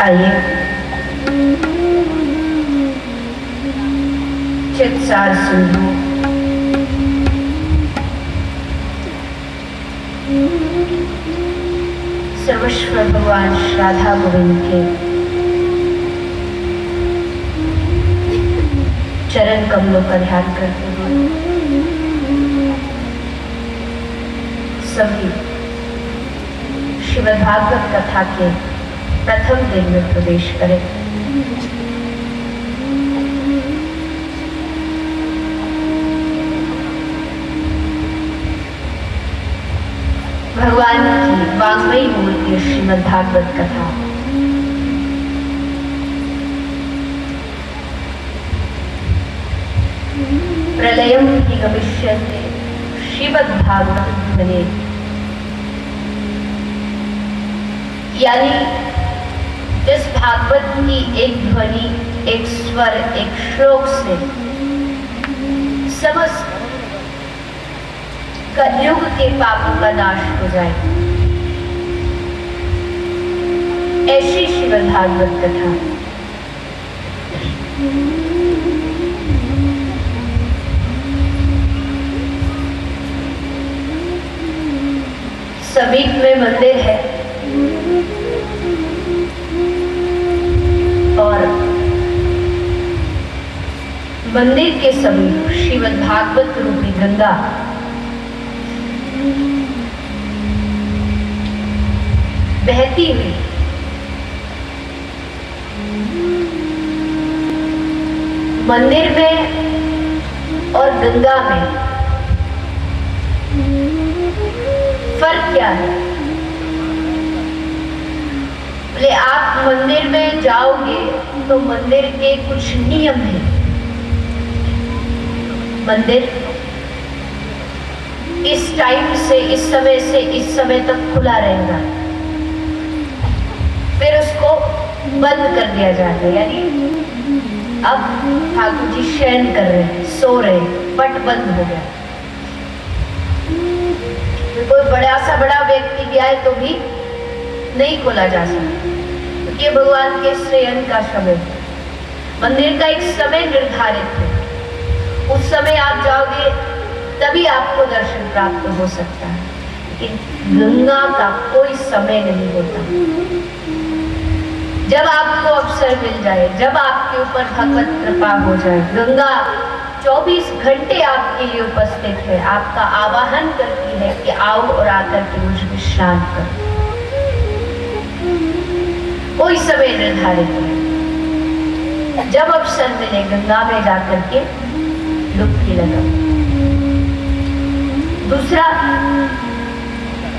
आइए चित्सार सिंधु सर्वेश्वर भगवान राधा गोविंद के चरण कमलों का ध्यान करते हुए सभी श्रीमद् भागवत कथा के प्रथम दिन में प्रवेश करें। भगवान की वाङ्मयी मूर्ति श्रीमद् भागवत कथा प्रलयम हि गमिष्यन्ते श्रीमद् भागवत ध्वनि, यानी जिस भागवत की एक ध्वनि, एक स्वर, एक श्लोक से समस्त कलयुग के पापों का नाश हो जाए, ऐसी श्रीमद् भागवत कथा। समीप में मंदिर है और मंदिर के समीप श्रीमद् भागवत रूपी गंगा बहती हुई मंदिर में और गंगा में फर्क क्या है? बोले आप मंदिर में जाओगे तो मंदिर के कुछ नियम हैं। मंदिर इस टाइम से इस समय तक खुला रहेगा, फिर उसको बंद कर दिया जाता है। यानी अब ठाकुर जी शयन कर रहे हैं, सो रहे हैं, पट बंद हो गया। कोई बड़ा व्यक्ति भी आए तो भी नहीं खोला जा सकता, क्योंकि ये भगवान के शयन का समय है। मंदिर का एक समय निर्धारित है, उस समय आप जाओगे तभी आपको दर्शन प्राप्त हो सकता है। लेकिन गंगा का कोई समय नहीं होता। जब आपको अवसर मिल जाए, जब आपके ऊपर भगवत कृपा हो जाए, गंगा 24 घंटे आपके लिए उपस्थित है, आपका आवाहन करती है कि आओ और आकर के मुझ में स्नान करो। कोई समय निर्धारित है, जब अवसर मिले गंगा में जाकर के डुबकी लगाओ। दूसरा,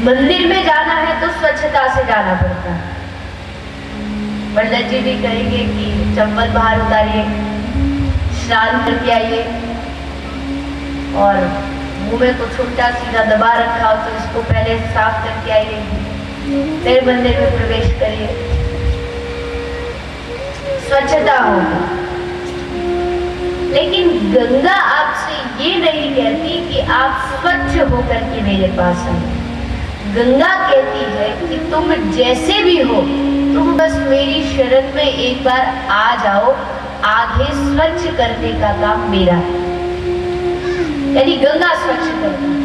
मंदिर में जाना है तो स्वच्छता से जाना पड़ता है। पंडित जी भी कहेंगे कि चंबल बाहर उतारिए, स्नान करके आइए, और मुंह में कुछ उल्टा सीधा दबा रखा हो तो इसको पहले साफ करके आइए, फिर मंदिर में प्रवेश करिए। स्वच्छता होगी। लेकिन गंगा आपसे ये नहीं कहती कि आप स्वच्छ होकर के मेरे पास आए। गंगा कहती है कि तुम जैसे भी हो, तुम बस मेरी शरण में एक बार आ जाओ, आगे स्वच्छ करने का काम मेरा है। यानी गंगा स्वच्छ करती है,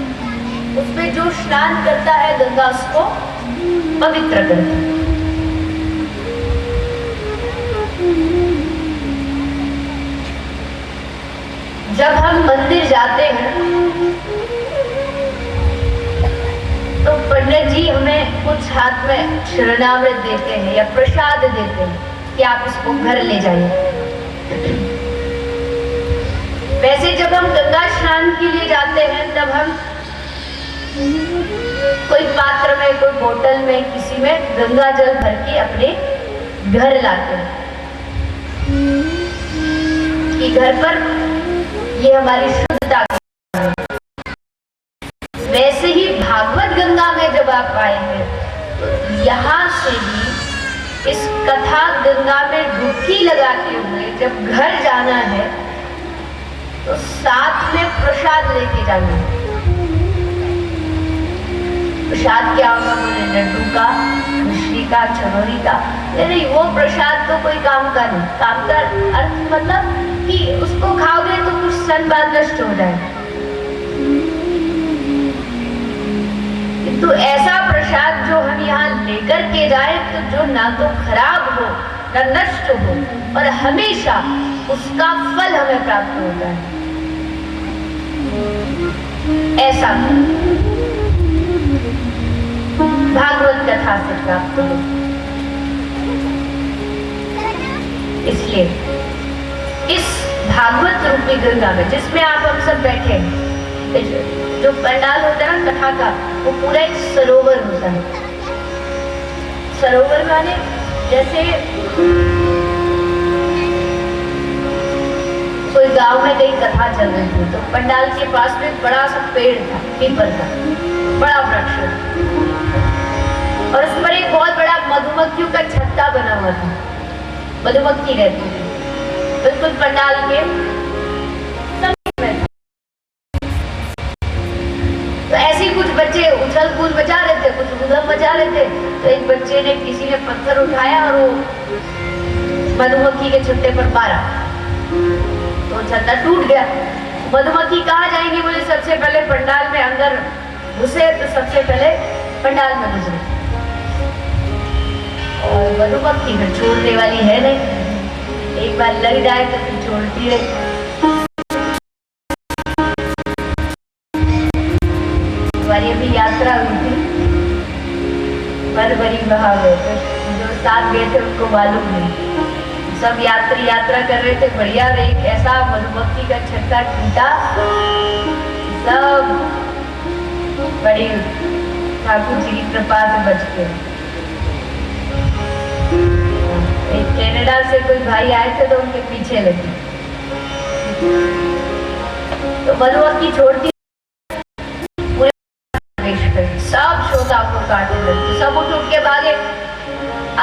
उसमें जो स्नान करता है गंगा उसको पवित्र करती है। जब हम मंदिर जाते हैं तो पंडित जी हमें कुछ हाथ में शरणामृत देते हैं या प्रसाद देते हैं कि आप इसको घर ले जाइए। वैसे जब हम गंगा स्नान के लिए जाते हैं तब हम कोई पात्र में, कोई बोतल में, किसी में गंगा जल भर के अपने घर लाते हैं कि घर पर ये हमारी शुद्धता है। वैसे ही भागवत गंगा में जब आप आएंगे तो यहाँ से भी इस कथा गंगा में डुबकी लगाते हुए जब घर जाना है तो साथ में प्रसाद लेके जाना है। प्रसाद क्या होगा? बोले लड्डू का, मिश्री का, छनौरी का। नहीं, वो प्रसाद तो कोई काम का नहीं। काम का अर्थ मतलब कि उसको खाओगे तो कुछ सन बाद नष्ट हो जाए। तो ऐसा प्रसाद जो हम यहाँ लेकर के जाए तो जो ना तो खराब हो ना नष्ट हो, और हमेशा उसका फल हमें प्राप्त होता है, ऐसा भागवत कथा से प्राप्त हो। इसलिए इस भागवत रूपी गंगा में जिसमें आप हम सब बैठे हैं, जो पंडाल होता है ना कथा का, वो पूरा एक सरोवर होता है। सरोवर माने जैसे कोई गांव में कहीं कथा चल रही थी तो पंडाल के पास में बड़ा सा पेड़ था, पीपल का बड़ा वृक्ष, और उस पर एक बहुत बड़ा मधुमक्खियों का छत्ता बना हुआ था। मधुमक्खी रहती थी बिल्कुल पंडाल के समीप में। तो ऐसे ही कुछ बच्चे उछल कूद मचा रहे थे, कुछ उधम मचा रहे थे। तो एक बच्चे ने, किसी ने पत्थर उठाया और वो मधुमक्खी के छत्ते पर मारा तो छत्ता टूट गया। मधुमक्खी कहाँ जाएंगी? बोले सबसे पहले पंडाल में अंदर घुसे तो सबसे पहले पंडाल में गुजरे। और मधुमक्खी फिर छोड़ने वाली है नहीं, एक बार लग जाए तो फिर छोड़ती रही। हमारी अभी यात्रा हुई थी, फरवरी महावे, जो साथ गए थे उनको मालूम नहीं। सब यात्री यात्रा कर रहे थे बढ़िया, एक ऐसा मधुमक्खी का छक्का टूटा, सब बड़ी ठाकुर जी की कृपा से बच गए। एक कनाडा से कोई भाई आए थे तो उनके पीछे लगी, तो मधुमक्खी छोड़ती सब श्रोता को काटने लगे, सब उठ के भागे।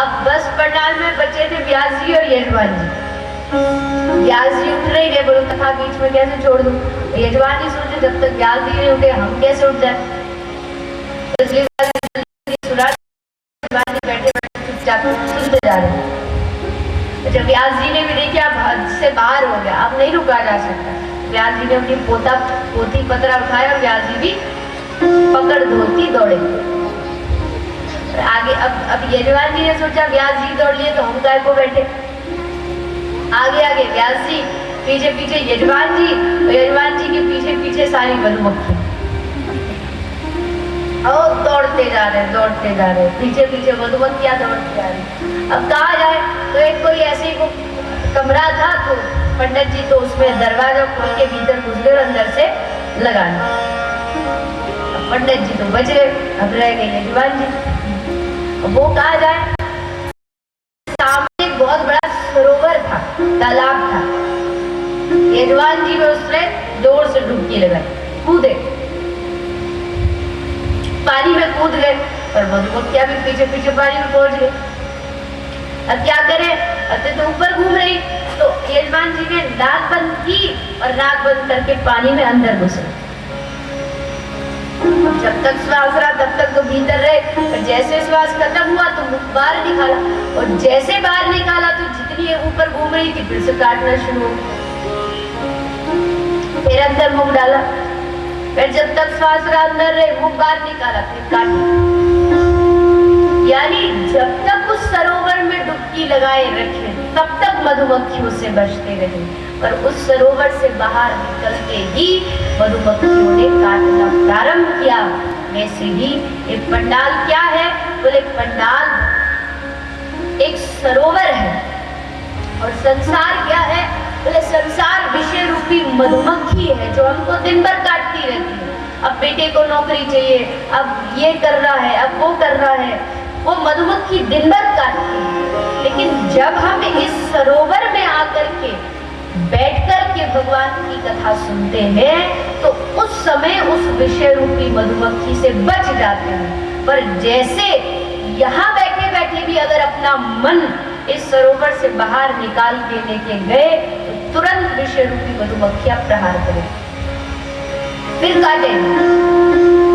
अब बस पंडाल में बचे थे व्यास जी और यजमान जी। व्यास जी उठ रही है, बोलो कथा बीच में कैसे छोड़ दूं। यजमान जी सोचे जब तक व्यास जी नहीं उठे हम कैसे उठ जाए, इसलिए बैठे बैठे चुपचाप सुनते जा रहे हैं। जब व्यास जी ने भी देखा अब हद से बाहर हो गया, अब नहीं रुका जा सकता, व्यास जी ने अपनी पोथी पतरा उठाया, व्यास जी भी पकड़ धोती दौड़े आगे। अब यजमान जी ने सोचा व्यास जी दौड़ लिए तो हम काय को बैठे, आगे आगे व्यास जी, पीछे पीछे यजमान जी, और यजमान जी के पीछे पीछे सारी मधुमक्खी, और दौड़ते जा रहे, पीछे पीछे मधुमक्खियां दौड़ती जा रही। अब कहा जाए तो एक कोई ऐसे को कमरा था, तो पंडित जी तो उसमें दरवाजा खोल के भीतर घुस गए, अंदर से लगाना। पंडित जी तो बच गए, अब रह गए यजमान जी। वो कहा जाए सामने एक बहुत बड़ा सरोवर था, तालाब था, यजमान जी में उसने जोर से डुबकी लगाई, कूदे, पानी में कूद गए, और मधुमक्खियां भी पीछे पीछे पानी में पहुंच गए। अब क्या करें, अब तो ऊपर घूम रही, तो यजमान जी ने नाक बंद की और नाक बंद करके पानी में अंदर घुसे। जब तक श्वास रहा तब तक तो भीतर रहे, और जैसे श्वास खत्म हुआ तो मुख बाहर निकाला, और जैसे बाहर निकाला तो जितनी ऊपर घूम रही थी फिर से काटना शुरू हो, फिर अंदर मुख डाला, फिर जब तक श्वास रहा अंदर रहे, मुख बाहर निकाला, फिर काटा। यानी जब तक उस सरोवर में डुबकी लगाए रखे तब तक मधुमक्खियों से बचते रहे, पर उस सरोवर से बाहर निकलते ही मधुमक्खियों ने काटना प्रारंभ किया। वैसे ही ये पंडाल क्या है, बोले पंडाल एक सरोवर है, और संसार क्या है, बोले संसार विषय रूपी मधुमक्खी है जो हमको दिन भर काटती रहती है। अब बेटे को नौकरी चाहिए, अब ये कर रहा है, अब वो कर रहा है, वो मधुमक्खी दिन भर काटती है। लेकिन जब हम इस सरोवर में आकर के बैठकर के भगवान की कथा सुनते हैं तो उस समय उस विषय रूपी मधुमक्खी से बच जाते हैं। पर जैसे यहाँ बैठे बैठे भी अगर अपना मन इस सरोवर से बाहर निकाल के लेके गए तो तुरंत विषय रूपी मधुमक्खियां प्रहार करें, फिर काटेंगे।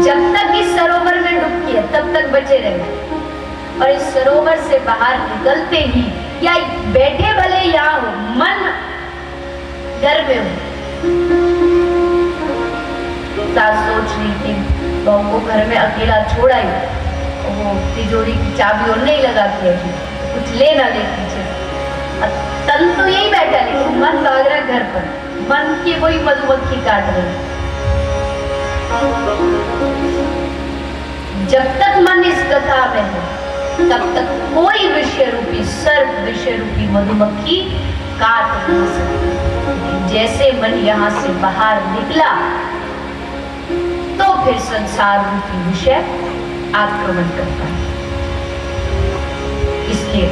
जब तक इस सरोवर में डुबकी है तब तक बचे रहेंगे, और इस सरोवर से बाहर निकलते ही, या बैठे भले यहाँ हो, मन घर में हो, सास सोच रही थी बहू को घर में अकेला छोड़ा ही, वो तिजोरी की चाबी और नहीं लगाती है, कुछ ले ना ले पीछे, तन तो यही बैठा लेकिन मन भाग रहा घर पर, मन की वही मधुमक्खी काट रही। जब तक मन इस कथा में है तब तक कोई विषय रूपी सर्प, विषय रूपी मधुमक्खी काट नहीं सकती। जैसे मन यहाँ से बाहर निकला तो फिर संसार रूपी विषय आक्रमण करता है। इसलिए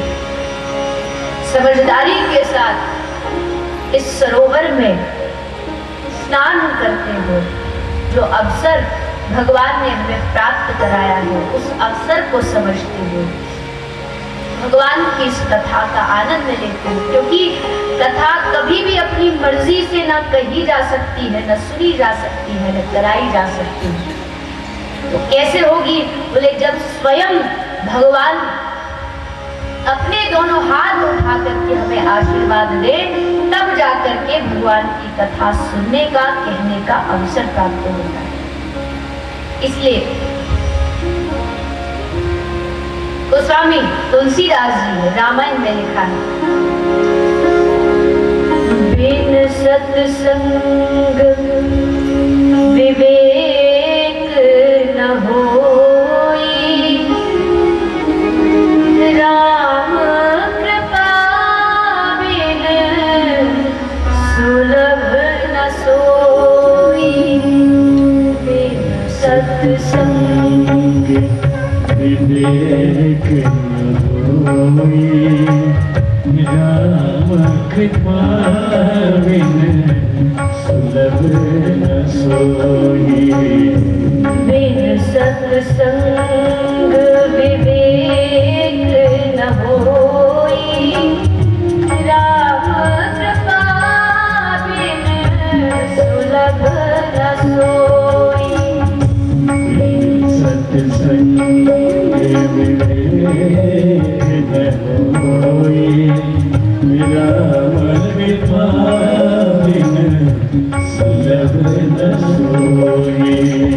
समझदारी के साथ इस सरोवर में स्नान करते हुए जो अवसर भगवान ने हमें प्राप्त कराया है, उस अवसर को समझते हुए भगवान की इस कथा का आनंद लेते हैं, क्योंकि कथा कभी भी अपनी मर्जी से न कही जा सकती है, न सुनी जा सकती है, न कराई जा सकती है। तो कैसे होगी, बोले जब स्वयं भगवान अपने दोनों हाथ उठा करके हमें आशीर्वाद दे, तब जाकर के भगवान की कथा सुनने का, कहने का अवसर प्राप्त होता है। इसलिए गोस्वामी तुलसीदास जी ने रामायण में लिखा है, बिन सत्संग विवेक न होई, राम कृपा बिन सुलभ न सोई। बिन सत्संग विवेक न होई, राम कृपा बिन सुलभ न सोई। बिन सत्संग विवेक न होई, राम कृपा बिन सुलभ न सोई। सत्संग विवेक न होई, राम कृपा बिन सुलभ न सोई।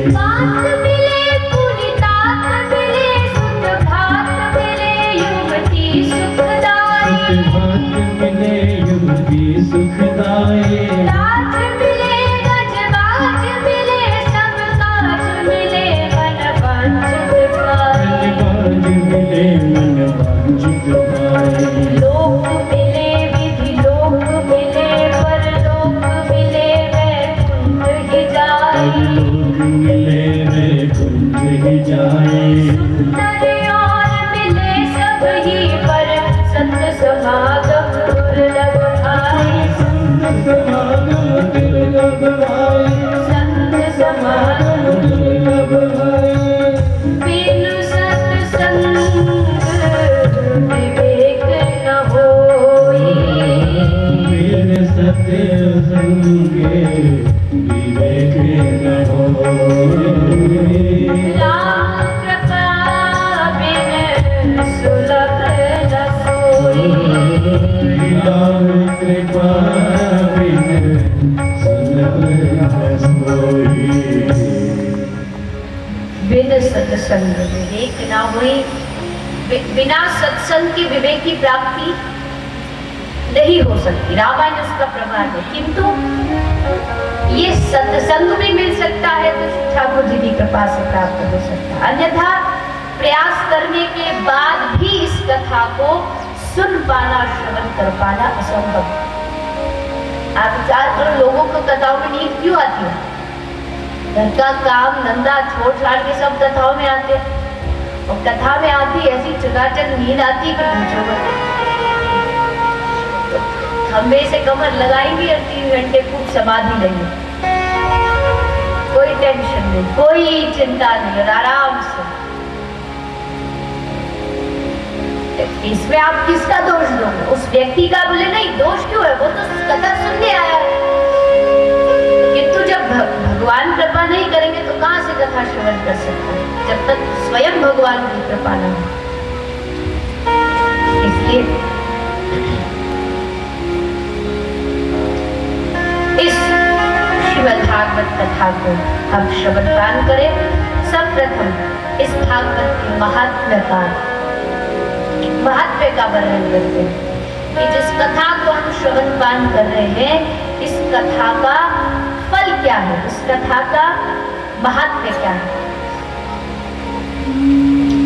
बात मिले पुनीतात मिले, सुख घात मिले युवती सुखदाई। सुख मिले युवती सुखदाई, राज मिले गजबाज मिले, सब काज मिले मन वांछित पाई। बाज मिले मन वांछित पाई। लोक मिले विधि लोक मिले, परलोक मिले वैकुंठ ही जाई। लोक मिले वैकुंठ ही जाए। सुंदर और मिले सब ही, पर सत समागम दुर्लभ भाई। संत समागम दुर्लभ भाई, संत समागम दुर्लभ भाई। बिनु सत्संग विवेक न होई। बिन सत्संग विवेक न होई। राम कृपा बिन सुलभ न सोई। राम कृपा बिन सुलभ न सोई। बिन सत्संग विवेक न हुई, बिना सत्संग के विवेक की प्राप्ति नहीं हो सकती। रामायण उसका प्रमाण है। किंतु ये सत्संग भी मिल सकता है तो ठाकुर जी की कृपा से प्राप्त हो सकता है, अन्यथा प्रयास करने के बाद भी इस कथा को सुन पाना, श्रवण कर पाना असंभव। आप विचार करो, लोगों को कथाओं में नींद क्यों आती है? घर का काम धंधा छोड़ छाड़ के सब कथाओं में आते हैं, और कथा में आती ऐसी चकाचक नींद आती कि पूछो मत। खंबे से कमर लगाएंगे और 3 घंटे खूब समाधि लेंगे, कोई टेंशन नहीं, कोई चिंता नहीं, और आराम से। इसमें आप किसका दोष दोगे? उस व्यक्ति का। बोले नहीं, दोष क्यों है, वो तो कथा सुनने आया है। किंतु जब भगवान कृपा नहीं करेंगे तो कहां से कथा श्रवण कर सकते हैं, जब तक स्वयं भगवान की कृपा न हो। इसलिए इस श्रीमद् भागवत कथा को हम श्रवण पान करें। सर्वप्रथम इस भागवत के महात्म्य का वर्णन करते हैं कि जिस कथा को हम श्रवण पान कर रहे हैं, इस कथा का फल क्या है, इस कथा का महात्म्य क्या है।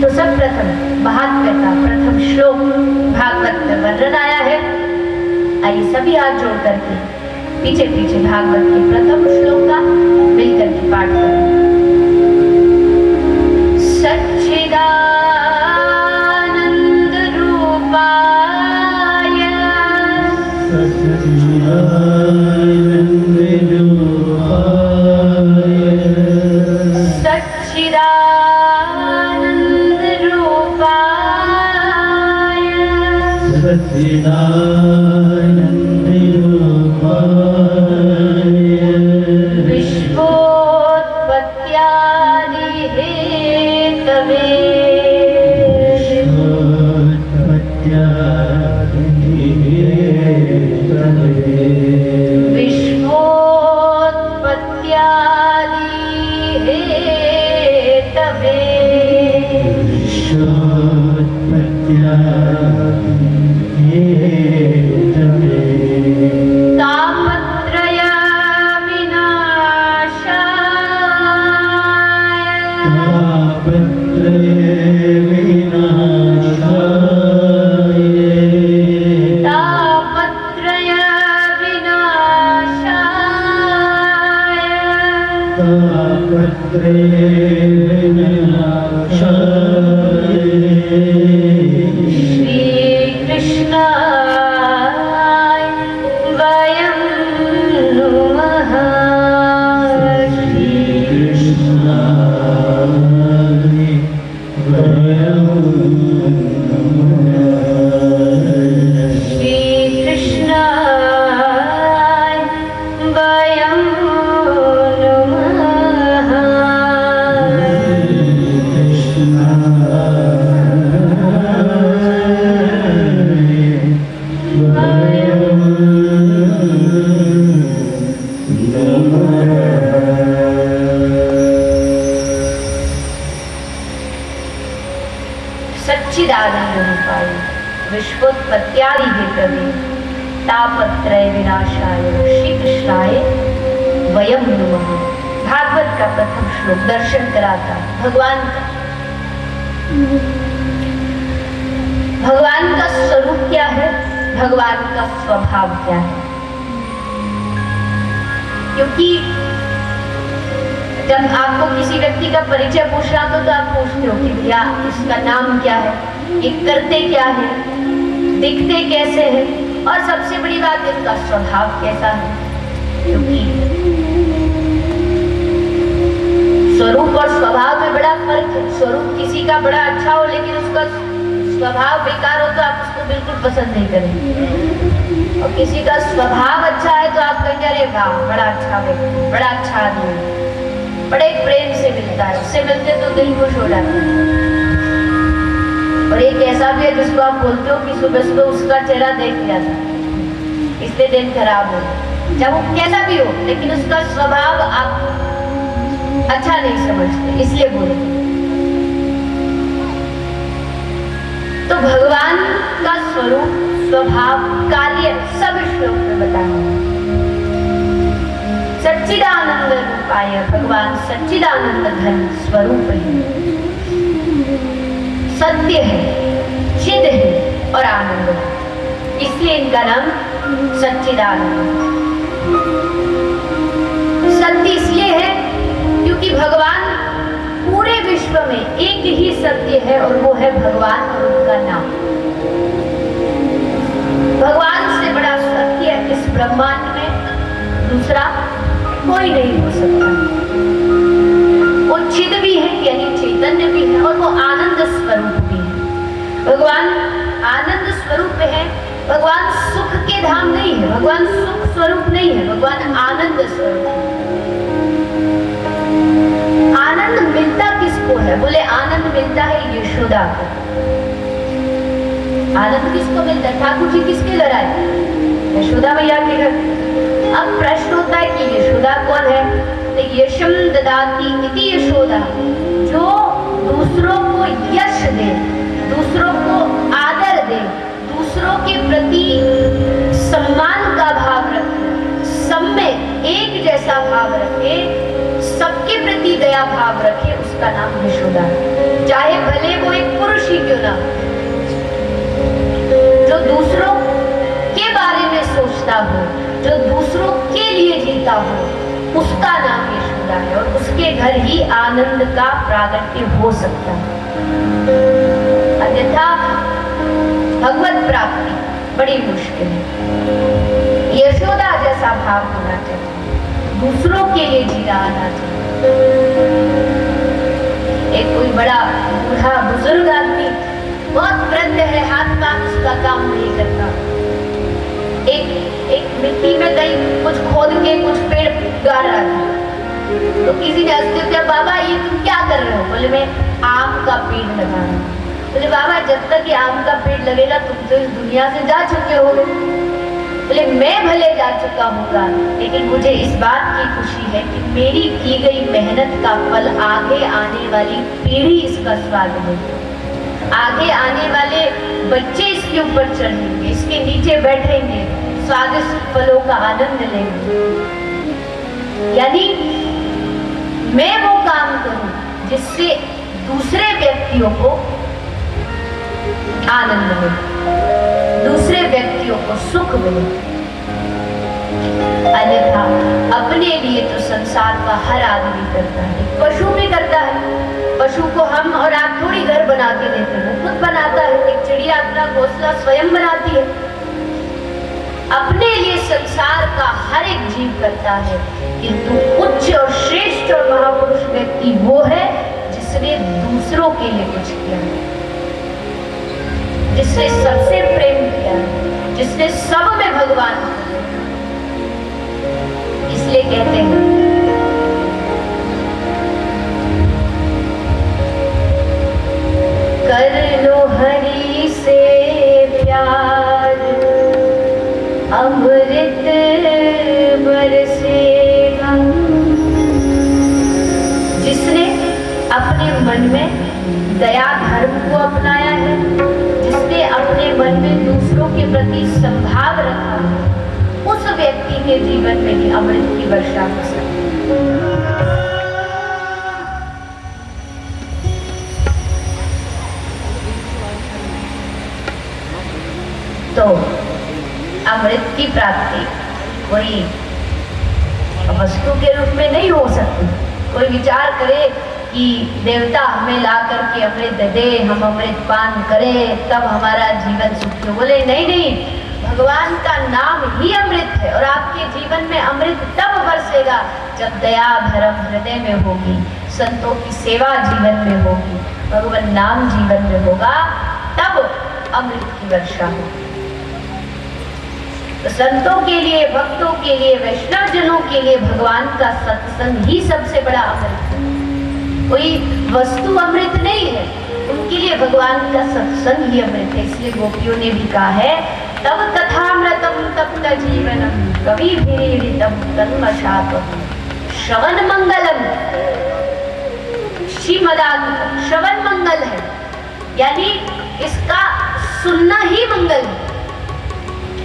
तो सर्वप्रथम महात्म्य का प्रथम श्लोक भागवत में वर्णन आया है। आइए सभी हाथ जोड़ करके पीछे पीछे भागवत के प्रथम श्लोक का मिलकर के पाठ करें। सच्चिदानंद रूपाय, सच्चिदानंद रूपाय, सच्चिदानंद रूपाय, विश्वोत्पत्त्यादि हेतवे, विश्वोत्पत्त्यादि हेतवे, तापत्रय विनाशाय श्रीकृष्णाय वयं नुमः श्रीकृष्णाय वयं नुमः सच्चिदानंद रूपाय विश्वोत्पत्त्यादि हेतवे तापत्रय विनाशाय श्री कृष्णाय वयं नुमः। भागवत का प्रथम श्लोक दर्शन कराता भगवान का स्वरूप क्या है, भगवान का स्वभाव क्या है। क्योंकि जब आपको किसी व्यक्ति का परिचय पूछना हो तो आप पूछते हो कि भैया इसका नाम क्या है, ये करते क्या है, दिखते कैसे हैं, और सबसे बड़ी बात इनका स्वभाव कैसा है। क्योंकि स्वरूप और स्वभाव में बड़ा फर्क है। स्वरूप किसी का बड़ा अच्छा हो लेकिन उसका स्वभाव बेकार हो तो आप उसको बिल्कुल पसंद नहीं करेंगे, और किसी का स्वभाव अच्छा है तो आप कहेंगे अरे वाह बड़ा अच्छा व्यक्ति, बड़ा अच्छा आदमी, बड़े प्रेम से मिलता है, उससे मिलते तो दिल खुश हो जाता है। और एक ऐसा भी है जिसको आप बोलते हो कि सुबह सुबह उसका चेहरा देख लिया था इसलिए दिन खराब हो, चाहे वो कैसा भी हो लेकिन उसका स्वभाव आप अच्छा नहीं समझते इसलिए बोलते। तो भगवान का स्वरूप, स्वभाव, कार्य सब श्लोक में बताया। सच्चिदानंद रूपाय भगवान सच्चिदानंद घन स्वरूप है, सत्य है, चिद है और आनंद है, इसलिए इनका नाम सच्चिदानंद। सत्य इसलिए है क्योंकि भगवान पूरे विश्व में एक ही सत्य है और वो है भगवान और उनका नाम। भगवान से बड़ा सत्य इस ब्रह्मांड में दूसरा कोई नहीं हो सकता। वो चिद भी है यानी चैतन्य भी है और वो आनंद स्वरूप भी है। भगवान आनंद स्वरूप है, भगवान सुख के धाम नहीं है, भगवान सुख स्वरूप नहीं है, भगवान आनंद स्वरूप है। आनंद मिलता किसको है, बोले आनंद मिलता है यशोदा को। आनंद किसको मिलता है, ठाकुर जी किसके लड़ाए, यशोदा मैया के घर। अब प्रश्न होता है कि यशोदा कौन है, तो यशम ददाती इति यशोदा, जो दूसरों को यश दे, दूसरों को आदर दे, दूसरों के प्रति सम्मान का भाव रखे, सब में एक जैसा भाव रखे, सबके प्रति दया भाव रखे, उसका नाम यशोदा है। चाहे भले वो एक पुरुष ही क्यों ना, जो दूसरों के बारे में सोचता हो, जो दूसरों के लिए जीता हो, उसका नाम यशोदा है और उसके घर ही आनंद का प्रागट्य हो सकता है। अन्यथा भगवत प्राप्ति बड़ी मुश्किल है। यशोदा जैसा भाव होना चाहिए, दूसरों के लिए जीना आना चाहिए। एक कोई बड़ा बूढ़ा बुजुर्ग आदमी बहुत वृद्ध है, हाथ पांव उसका काम नहीं करता, एक मिट्टी में कहीं कुछ खोद के कुछ पेड़ गाड़ रहा था, तो किसी ने हंसते हुए बाबा ये तुम क्या कर रहे हो, बोले मैं आम का पेड़ लगा रहा हूँ। बोले बाबा जब तक ये आम का पेड़ लगेगा तुम तो इस दुनिया से जा चुके हो। बोले मैं भले जा चुका हूँगा लेकिन मुझे इस बात की खुशी है कि मेरी की गई मेहनत का फल आगे आने वाली पीढ़ी इसका स्वाद लेगी, आगे आने वाले बच्चे इसके ऊपर चढ़ेंगे, इसके नीचे बैठेंगे, स्वादिष्ट फलों का आनंद लेंगे। यानी मैं वो काम करूं जिससे दूसरे व्यक्तियों को आनंद मिले, दूसरे व्यक्तियों को सुख मिले। अन्यथा अपने लिए तो संसार का हर आदमी करता है, पशु भी करता है। पशु को हम और आप थोड़ी घर बना के देते हैं, वो खुद बनाता है। एक चिड़िया अपना घोंसला स्वयं बनाती है। अपने लिए संसार का हर एक जीव करता है, किंतु उच्च और श्रेष्ठ और महापुरुष व्यक्ति वो है जिसने दूसरों के लिए कुछ किया, जिसने सबसे प्रेम किया, जिसने सब में भगवान को। इसलिए कहते हैं कर लो हरि से प्यार, अमृत बरसेगा। जिसने अपने मन में दया धर्म को अपनाया है, जिसने अपने मन में दूसरों के प्रति संभाव रखा है, उस व्यक्ति के जीवन में ही अमृत की वर्षा हो सकती है। तो अमृत की प्राप्ति कोई वस्तु के रूप में नहीं हो सकती। कोई विचार करे कि देवता हमें ला करके अमृत दे, हम अमृत पान करें तब हमारा जीवन सुखी हो। बोले नहीं नहीं, भगवान का नाम ही अमृत है और आपके जीवन में अमृत तब बरसेगा जब दया धर्म हृदय में होगी, संतों की सेवा जीवन में होगी, भगवान नाम जीवन में होगा, तब अमृत की वर्षा होगी। तो संतों के लिए, भक्तों के लिए, वैष्णव जनों के लिए भगवान का सत्संग ही सबसे बड़ा अमृत है। कोई वस्तु अमृत नहीं है, उनके लिए भगवान का सत्संग ही अमृत है। इसलिए गोपियों ने भी कहा है तब तथामृतम तप्त जीवनम कविभिरीडितम तन्मशातम श्रवण मंगलम। श्रीमदागम श्रवण मंगल है, यानी इसका सुनना ही मंगल है।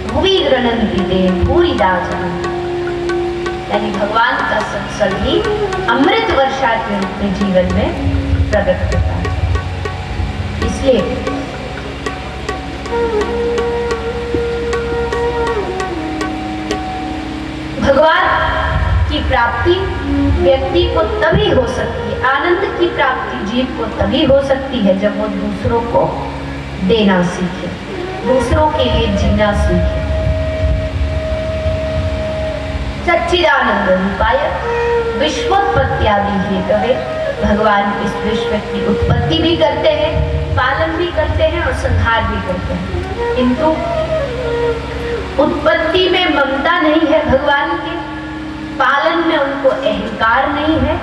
भुवि गृह्णन्ति ते भूरिदा जनाः, यानी भगवान का सत्संग ही अमृत वर्षा के रूप में जीवन में प्रकट होता है। इसलिए भगवान की प्राप्ति व्यक्ति को तभी हो सकती है, आनंद की प्राप्ति जीव को तभी हो सकती है जब वो दूसरों को देना सीखे, दूसरों के लिए जीना सीखे। सच्चिदानंद रूपाय विश्वोत्पत्त्यादि हेतवे, भगवान इस विश्व की उत्पत्ति भी करते हैं, पालन भी करते हैं और संहार भी करते हैं। किंतु उत्पत्ति में ममता नहीं है भगवान के, पालन में उनको अहंकार नहीं है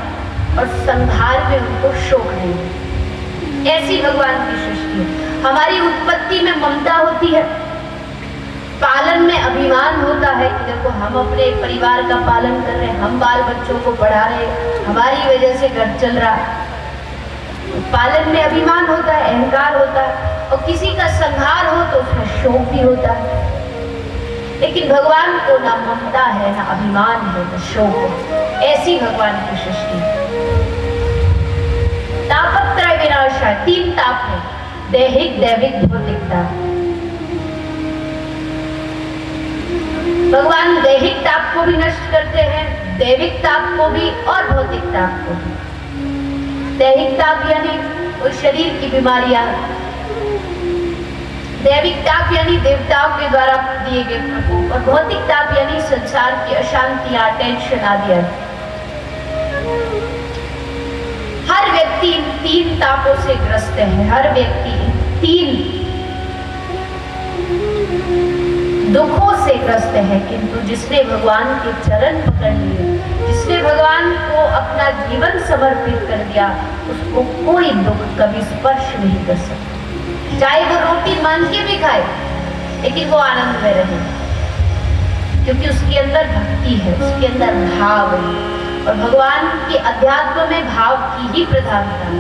और संहार में उनको शोक नहीं है। ऐसी भगवान की सृष्टि है। हमारी उत्पत्ति में ममता होती है, पालन में अभिमान होता है कि देखो हम अपने परिवार का पालन कर रहे हैं, हम बाल बच्चों को पढ़ा रहे हैं, हमारी वजह से घर चल रहा है। पालन में अभिमान होता है, अहंकार होता है, और किसी का संहार हो तो उसमें शोक भी होता है। लेकिन भगवान को ना ममता है, ना अभिमान है, ना शोक है। ऐसी भगवान की सृष्टि। तापत्रय विनाशा, 3 ताप है, दैहिक दैविक भौतिक ताप। भगवान दैहिक ताप को भी नष्ट करते हैं, दैविक ताप को भी और भौतिक ताप को भी। दैहिक ताप यानी वो शरीर की बीमारियां, दैविक ताप यानी देवताओं के द्वारा दिए गए प्रकोप, और भौतिक ताप यानी संसार की अशांतियां, टेंशन आदि। हर व्यक्ति इन 3 तापों से ग्रस्त है, हर व्यक्ति इन 3 दुखों से ग्रस्त है। किंतु जिसने भगवान के चरण पकड़ लिए, जिसने भगवान को अपना जीवन समर्पित कर दिया, उसको कोई दुख कभी स्पर्श नहीं कर सकता। चाहे वो रोटी मांग के भी खाए, लेकिन वो आनंद में रहे, क्योंकि उसके अंदर भक्ति है, उसके अंदर भाव है। और भगवान के अध्यात्म में भाव की ही प्रधानता है।